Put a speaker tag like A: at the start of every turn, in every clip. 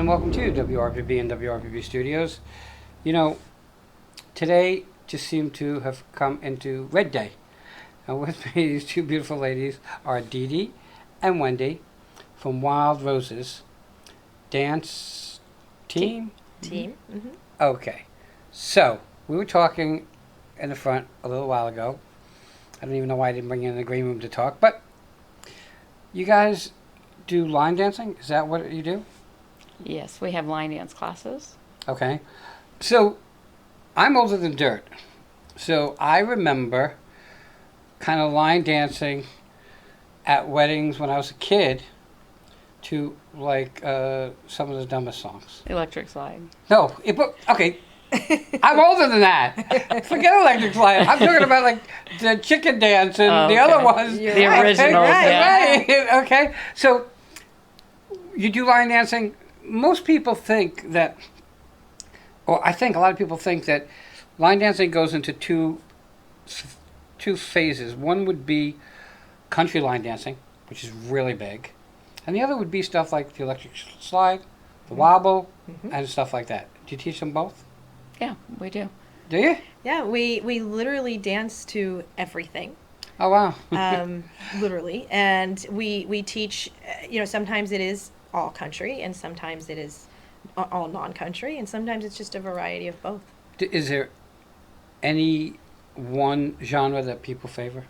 A: and welcome to WRPB and WRPB Studios. You know, today just seemed to have come into Red Day. And with me, these two beautiful ladies are Dee Dee and Wendy from Wild Roses Dance Team?
B: Team. Mm-hmm.
A: Okay. So, we were talking in the front a little while ago. I don't even know why I didn't bring you in the green room to talk, but you guys do line dancing? Is that what you do?
C: Yes, we have line dance classes.
A: Okay. So, I'm older than dirt. So, I remember kind of line dancing at weddings when I was a kid to, like, some of the dumbest songs.
C: Electric slide.
A: No, okay. I'm older than that. Forget Electric Slide. I'm talking about, like, the chicken dance and the other ones.
C: The originals, yeah.
A: Right. Okay. So, you do line dancing. Most people think that, or I think a lot of people think that line dancing goes into two phases. One would be country line dancing, which is really big. And the other would be stuff like the electric slide, the wobble, and stuff like that. Do you teach them both?
C: Yeah, we do.
A: Do you?
B: Yeah, we literally dance to everything.
A: Oh, wow.
B: Literally. And we teach, sometimes it is all country, and sometimes it is all non-country, and sometimes it's just a variety of both.
A: Is there any one genre that people favor?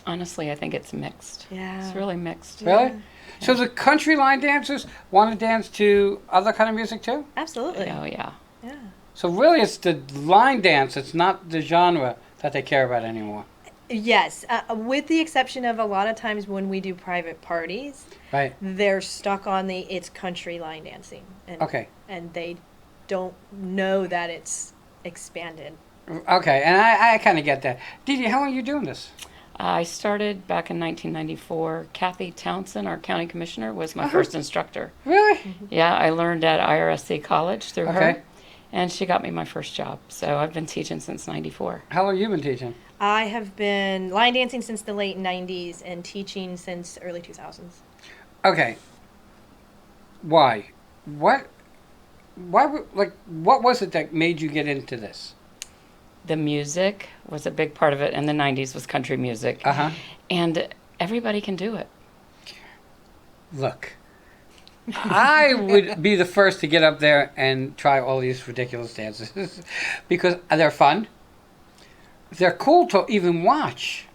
C: Honestly, I think it's mixed.
B: Yeah.
C: It's really mixed.
A: Really?
B: Yeah.
A: So the country line dancers want to dance to other kind of music too?
B: Absolutely.
C: Oh, yeah.
B: Yeah.
A: So really it's the line dance, it's not the genre that they care about anymore.
B: Yes, with the exception of a lot of times when we do private parties,
A: Right.
B: they're stuck on it's country line dancing. And,
A: Okay.
B: And they don't know that it's expanded.
A: Okay, and I kind of get that. Dee Dee, how long are you doing this?
C: I started back in 1994. Kathy Townsend, our county commissioner, was my first instructor.
A: Really?
C: Yeah, I learned at IRSC College through
A: Okay.
C: her, and she got me my first job. So I've been teaching since '94.
A: How long have you been teaching?
B: I have been line dancing since the late 90s and teaching since early 2000s.
A: Okay. Why? What was it that made you get into this?
C: The music was a big part of it, and the '90s was country music.
A: Uh-huh.
C: And everybody can do it.
A: Look, I would be the first to get up there and try all these ridiculous dances because they're fun. They're cool to even watch.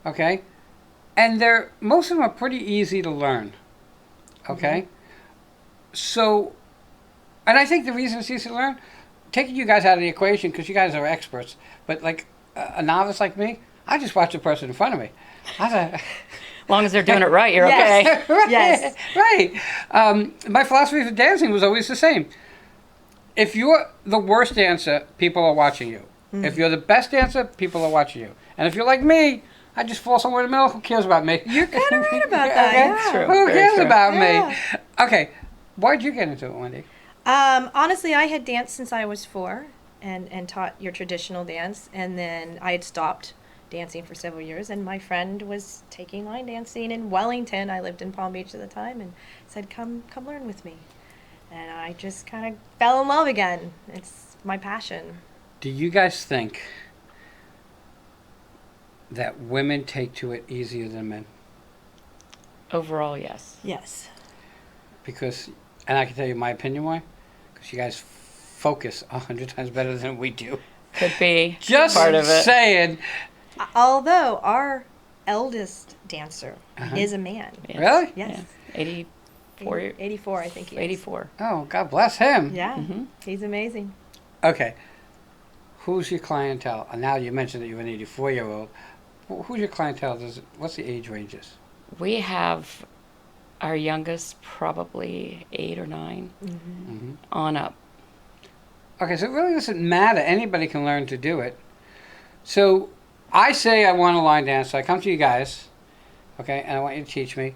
A: Okay? And most of them are pretty easy to learn. Okay? So, and I think the reason it's easy to learn, taking you guys out of the equation because you guys are experts, but like a novice like me, I just watch the person in front of me.
C: As long as they're doing it right, you're
B: Yes.
C: okay.
A: Right,
B: Yes.
A: right. My philosophy for dancing was always the same. If you're the worst dancer, people are watching you. If you're the best dancer, people are watching you. And if you're like me, I just fall somewhere in the middle. Who cares about me?
B: You're kind of right about that.
A: Okay?
B: Yeah.
C: True.
A: Who
C: Very
A: cares
C: true.
A: about
B: Yeah.
A: me? Okay. Why'd you get into it, Wendy?
B: Honestly, I had danced since I was 4 and taught your traditional dance, and then I had stopped dancing for several years, and my friend was taking line dancing in Wellington. I lived in Palm Beach at the time, and said, come learn with me. And I just kind of fell in love again. It's my passion.
A: Do you guys think that women take to it easier than men?
C: Overall, yes.
B: Yes.
A: Because, and I can tell you my opinion why, because you guys focus 100 times better than we do.
C: Could be
A: Just
C: part of it.
A: saying.
B: Although our eldest dancer
A: Uh-huh.
B: is a man.
C: Yes.
A: Really?
B: Yes.
C: Yeah. 84.
B: 84, I think he is.
C: 84.
A: Oh, God bless him.
B: Yeah.
C: Mhm.
B: He's amazing.
A: Okay. Who's your clientele? And now you mentioned that you're an 84-year-old. Who's your clientele? What's the age ranges?
C: We have our youngest probably 8 or 9
A: Mm-hmm.
C: on up.
A: Okay, so it really doesn't matter. Anybody can learn to do it. So I say I want a line dance. So I come to you guys, okay, and I want you to teach me.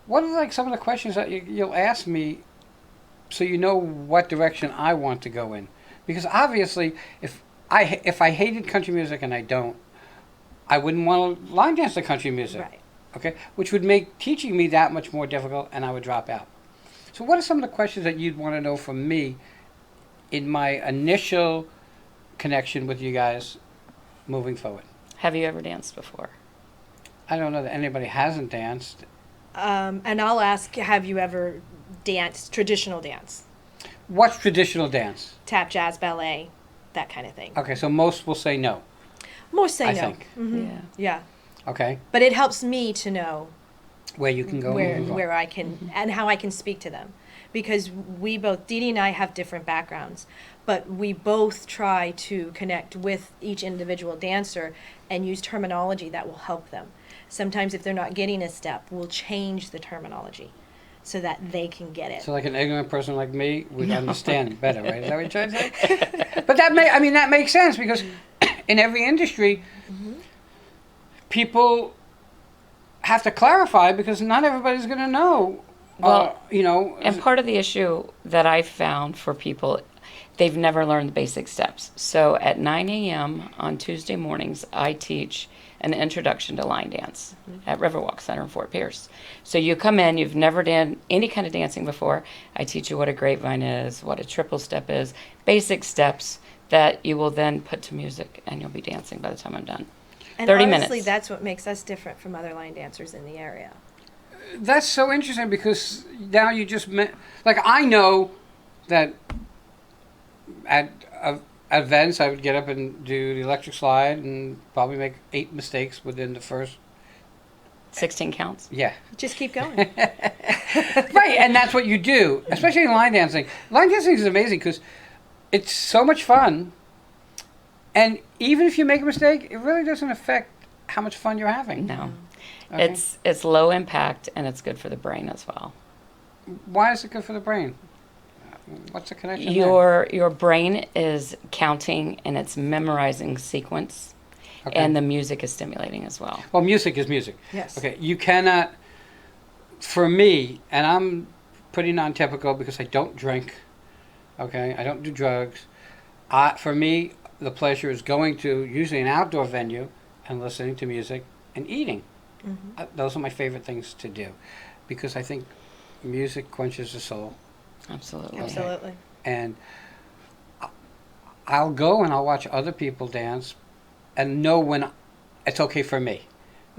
A: What are like some of the questions that you'll ask me so you know what direction I want to go in? Because obviously, if I hated country music, and I don't, I wouldn't want to line dance to country music.
B: Right.
A: Okay, which would make teaching me that much more difficult, and I would drop out. So what are some of the questions that you'd want to know from me in my initial connection with you guys moving forward?
C: Have you ever danced before?
A: I don't know that anybody hasn't danced.
B: And I'll ask, have you ever danced traditional dance?
A: What's traditional dance?
B: Tap, jazz, ballet, that kind of thing.
A: Okay, so most will say no.
B: Most say
A: I
B: no.
A: think.
B: Mhm.
C: Yeah.
B: Yeah.
A: Okay,
B: But it helps me to know
A: where you can go.
B: where I can and how I can speak to them, because we both, Dee Dee and I, have different backgrounds, but we both try to connect with each individual dancer and use terminology that will help them. Sometimes if they're not getting a step, we'll change the terminology so that they can get it.
A: So like an ignorant person like me would understand better, right? Is that what you're trying to say? But that makes sense, because in every industry, people have to clarify, because not everybody's going to know.
C: Well,
A: you know.
C: And part of the issue that I found for people, they've never learned the basic steps. So at 9 a.m. on Tuesday mornings, I teach an introduction to line dance at Riverwalk Center in Fort Pierce. So you come in, you've never done any kind of dancing before. I teach you what a grapevine is, what a triple step is, basic steps that you will then put to music, and you'll be dancing by the time I'm done.
B: And
C: 30
B: honestly,
C: minutes.
B: that's what makes us different from other line dancers in the area.
A: That's so interesting, because now you just like, I know that at events I would get up and do the electric slide and probably make 8 mistakes within the first.
C: 16 counts.
A: Yeah.
B: Just keep going.
A: Right, and that's what you do, especially in line dancing. Line dancing is amazing because it's so much fun, and even if you make a mistake, it really doesn't affect how much fun you're having.
C: No.
A: Okay.
C: It's low impact, and it's good for the brain as well.
A: Why is it good for the brain? What's the connection there?
C: Your brain is counting, and it's memorizing sequence,
A: Okay.
C: and the music is stimulating as well.
A: Well, music is music.
B: Yes.
A: Okay, you cannot, for me, and I'm pretty non-typical because I don't drink, okay, I don't do drugs. For me, the pleasure is going to usually an outdoor venue and listening to music and eating. Those are my favorite things to do, because I think music quenches the soul.
C: Absolutely.
B: Absolutely.
A: And I'll go and I'll watch other people dance and know when it's okay for me.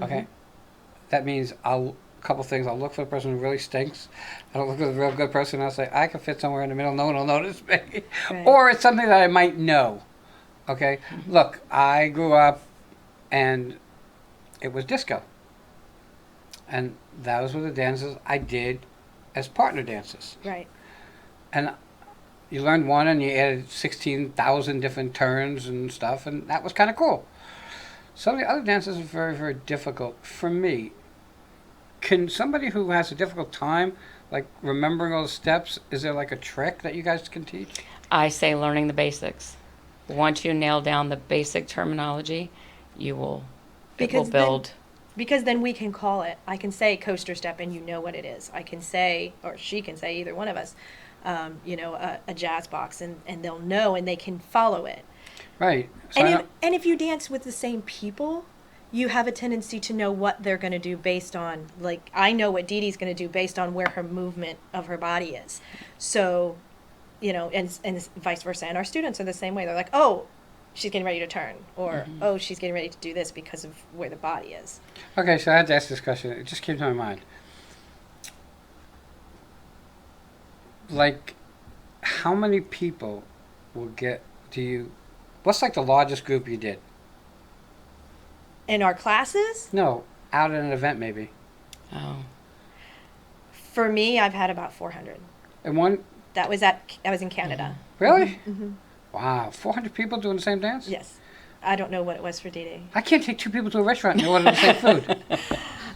A: Okay? That means a couple things. I'll look for the person who really stinks. I'll look for the real good person and I'll say, I can fit somewhere in the middle. No one will notice me.
B: Right.
A: Or it's something that I might know. Okay? Look, I grew up and it was disco. And those were the dances I did as partner dances.
B: Right.
A: And you learned one and you added 16,000 different turns and stuff, and that was kind of cool. Some of the other dances are very, very difficult for me. Can somebody who has a difficult time, like remembering all the steps, is there like a trick that you guys can teach?
C: I say learning the basics. Once you nail down the basic terminology, it will build.
B: Because then we can call it. I can say coaster step and you know what it is. I can say, or she can say, either one of us, a jazz box, and they'll know and they can follow it.
A: Right. So
B: And if you dance with the same people, you have a tendency to know what they're going to do based on, like, I know what Dee Dee's going to do based on where her movement of her body is. So, and vice versa. And our students are the same way. They're like, oh, she's getting ready to turn, or oh, she's getting ready to do this because of where the body is.
A: Okay, so I had to ask this question. It just came to my mind. Like, how many people what's like the largest group you did?
B: In our classes,
A: No, out at an event maybe.
C: Oh.
B: for me, I've had about 400.
A: And one,
B: That was in Canada.
A: really? Wow, 400 people doing the same dance?
B: Yes. I don't know what it was for Dee Dee.
A: I can't take 2 people to a restaurant and order the same food.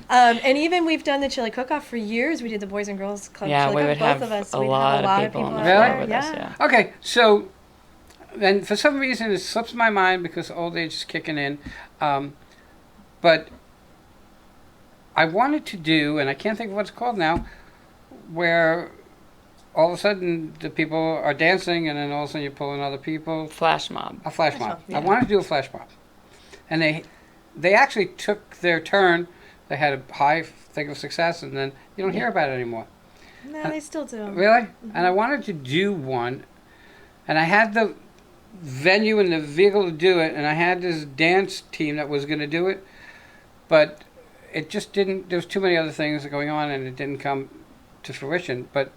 B: And even we've done the chili cook-off for years. We did the Boys and Girls Club
C: Yeah,
B: chili
C: we
B: cook,
C: would
B: both
C: have
B: of us.
C: a
B: We'd
C: lot
B: have
C: of people on the
B: out
A: floor
B: there.
C: with us, yeah.
A: Okay, so then for some reason it slips my mind because old age is kicking in. But I wanted to do, and I can't think of what it's called now, where all of a sudden the people are dancing and then all of a sudden you're pulling other people.
C: Flash mob.
A: A flash
B: Flash
A: mob.
B: mob, yeah.
A: I wanted to do a flash mob. And they actually took their turn. They had a high thing of success, and then you don't hear about it anymore.
B: No, they still do.
A: Really? And I wanted to do one, and I had the venue and the vehicle to do it, and I had this dance team that was going to do it, but it just didn't. There was too many other things going on, and it didn't come to fruition. But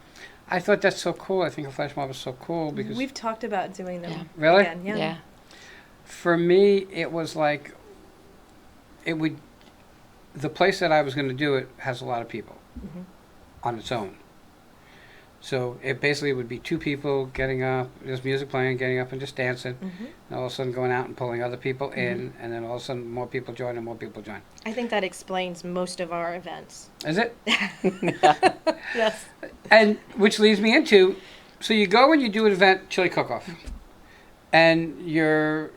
A: I thought that's so cool. I think a flash mob is so cool because
B: We've talked about doing them.
C: Yeah.
A: really,
B: Again. Yeah.
C: Yeah.
A: for me, it was like it would. The place that I was going to do it has a lot of people
B: Mhm.
A: on its own. So it basically would be two people getting up, there's music playing, getting up and just dancing,
B: Mhm.
A: and all of a sudden going out and pulling other people in, and then all of a sudden more people join and more people join.
B: I think that explains most of our events.
A: Is it?
B: Yes.
A: And which leads me into, so you go and you do an event, chili cook-off, and you're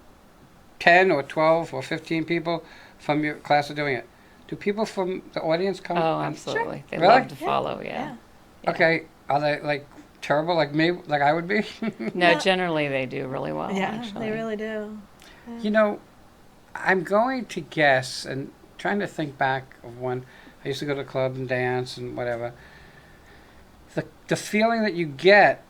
A: 10 or 12 or 15 people from your class are doing it. Do people from the audience come?
C: Oh,
A: and-
C: absolutely. They
A: Really?
C: love to
B: Yeah.
C: follow, yeah.
B: Yeah.
A: Okay, are they like terrible like me, like I would be?
C: No,
B: Yeah.
C: generally they do really well,
B: Yeah,
C: actually.
B: they really do.
A: You know, I'm going to guess and trying to think back of when I used to go to the club and dance and whatever. The feeling that you get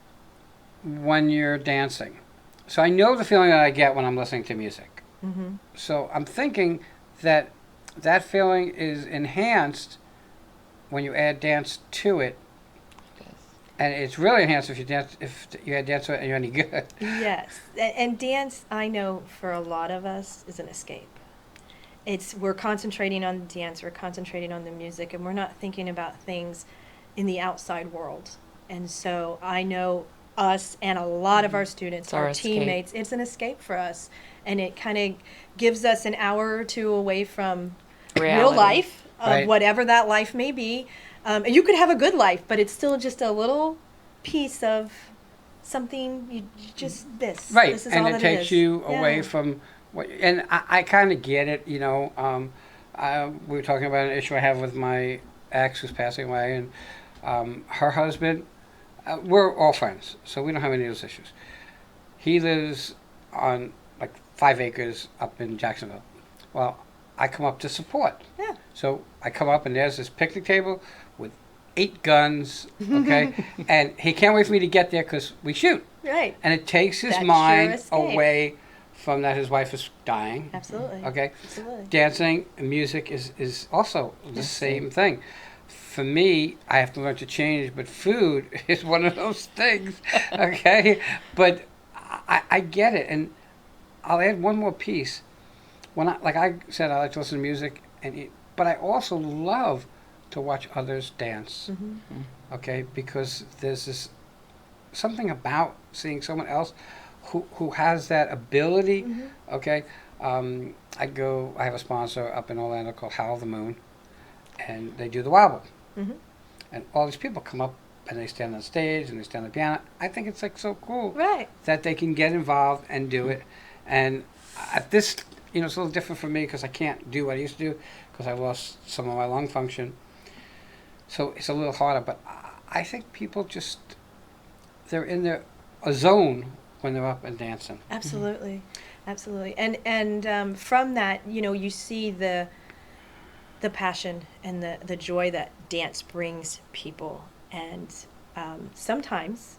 A: when you're dancing. So I know the feeling that I get when I'm listening to music.
B: Mm-hmm.
A: So I'm thinking that that feeling is enhanced when you add dance to it, and it's really enhanced if you add dance to it and you're any good.
B: Yes, and dance, I know for a lot of us, is an escape. We're concentrating on the dance, we're concentrating on the music, and we're not thinking about things in the outside world. And so I know us and a lot of our students,
C: It's our
B: our
C: escape.
B: teammates, it's an escape for us, and it kind of gives us an hour or two away from real
C: Reality.
B: life, of
A: Right.
B: whatever that life may be. And you could have a good life, but it's still just a little piece of something. You just this.
A: Right,
B: This is
A: and
B: all
A: it
B: that
A: takes
B: is.
A: you away
B: Yeah.
A: from what. And I kind of get it, you know. We were talking about an issue I have with my ex who's passing away, and her husband. We're all friends, so we don't have any of those issues. He lives on like 5 acres up in Jacksonville. Well, I come up to support.
B: Yeah.
A: So I come up and there's this picnic table with 8 guns, okay? And he can't wait for me to get there because we shoot.
B: Right.
A: And it takes his
B: That's your
A: mind
B: escape.
A: away from that his wife is dying.
B: Absolutely.
A: Okay?
B: Absolutely.
A: Dancing and music is also the same thing. For me, I have to learn to change, but food is one of those things, okay? But I get it, and I'll add one more piece. When like I said, I like to listen to music, but I also love to watch others dance,
B: Mm-hmm.
A: okay? Because there's this something about seeing someone else who has that ability,
B: Mhm.
A: okay? I have a sponsor up in Orlando called Howl the Moon, and they do the wobble.
B: Mm-hmm.
A: And all these people come up and they stand on stage and they stand on the piano. I think it's like so cool
B: Right.
A: that they can get involved and do it. And at this, you know, it's a little different for me because I can't do what I used to do because I lost some of my lung function. So it's a little harder. But I think people just, they're in a zone when they're up and dancing.
B: Absolutely. Absolutely. And from that, you know, you see the passion and the joy that dance brings people. And sometimes,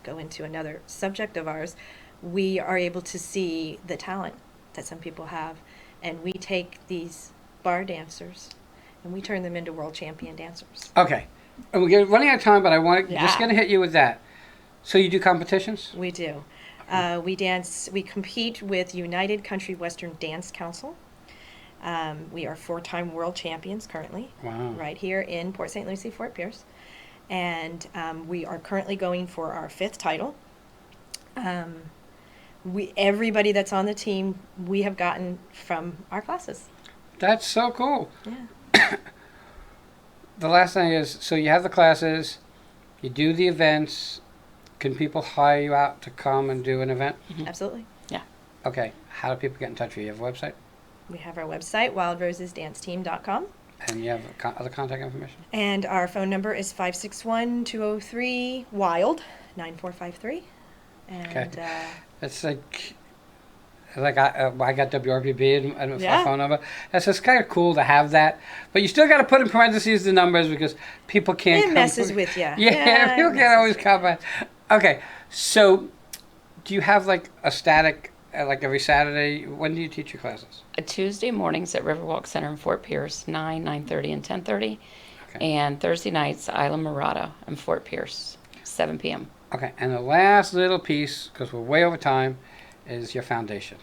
B: go into another subject of ours, we are able to see the talent that some people have. And we take these bar dancers and we turn them into world champion dancers.
A: Okay. And we're running out of time, but just
B: Yeah.
A: going to hit you with that. So you do competitions?
B: We do. We compete with United Country Western Dance Council. We are 4-time world champions currently,
A: Wow.
B: right here in Port St. Lucie, Fort Pierce. And we are currently going for our 5th title. Everybody that's on the team, we have gotten from our classes.
A: That's so cool.
B: Yeah.
A: The last thing is, so you have the classes, you do the events. Can people hire you out to come and do an event?
B: Absolutely.
A: Okay. How do people get in touch with you? You have a website?
B: We have our website, wildrosesdanceteam.com.
A: And you have other contact information?
B: And our phone number is 561-203-WILD, 9453. And
A: Okay. It's like Like I got WRPB and my
B: Yeah.
A: phone number. It's just kind of cool to have that, but you still got to put in parentheses the numbers because people can't.
B: It messes with you.
A: Yeah, people
B: it
A: can't always
B: messes
A: come back. Okay, so do you have like a static like every Saturday? When do you teach your classes?
C: Tuesday mornings at Riverwalk Center in Fort Pierce, 9, 9:30, and 10:30.
A: Okay.
C: And Thursday nights, Isla Mirada in Fort Pierce, 7 p.m.
A: Okay, and the last little piece, because we're way over time, is your foundation.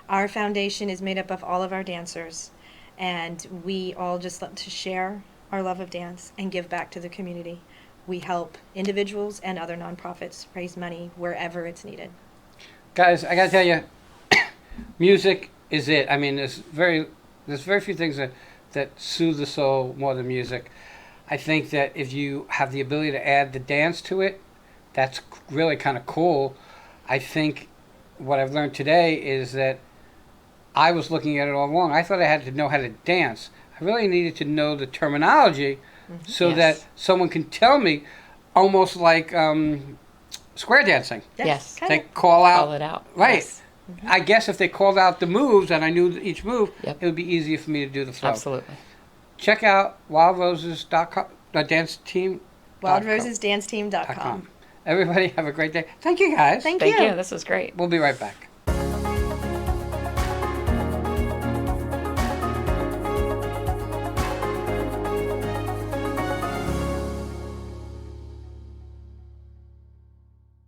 B: Our foundation is made up of all of our dancers, and we all just love to share our love of dance and give back to the community. We help individuals and other nonprofits raise money wherever it's needed.
A: Guys, I gotta tell you, music is it. I mean, there's very few things that soothe the soul more than music. I think that if you have the ability to add the dance to it, that's really kind of cool. I think what I've learned today is that I was looking at it all wrong. I thought I had to know how to dance. I really needed to know the terminology so
C: Yes.
A: that someone can tell me, almost like square dancing.
C: Yes.
B: Kinda.
A: They call out.
C: Call it out.
A: Right.
C: Yes,
A: I guess if they called out the moves and I knew each move,
C: Yep.
A: it would be easier for me to do the flow.
C: absolutely.
A: Check out wildroses.com, the dance team.
B: WildRosesDanceTeam.com.
A: Everybody have a great day. Thank you guys.
B: Thank
C: Thank
B: you.
C: you. This was great.
A: We'll be right back.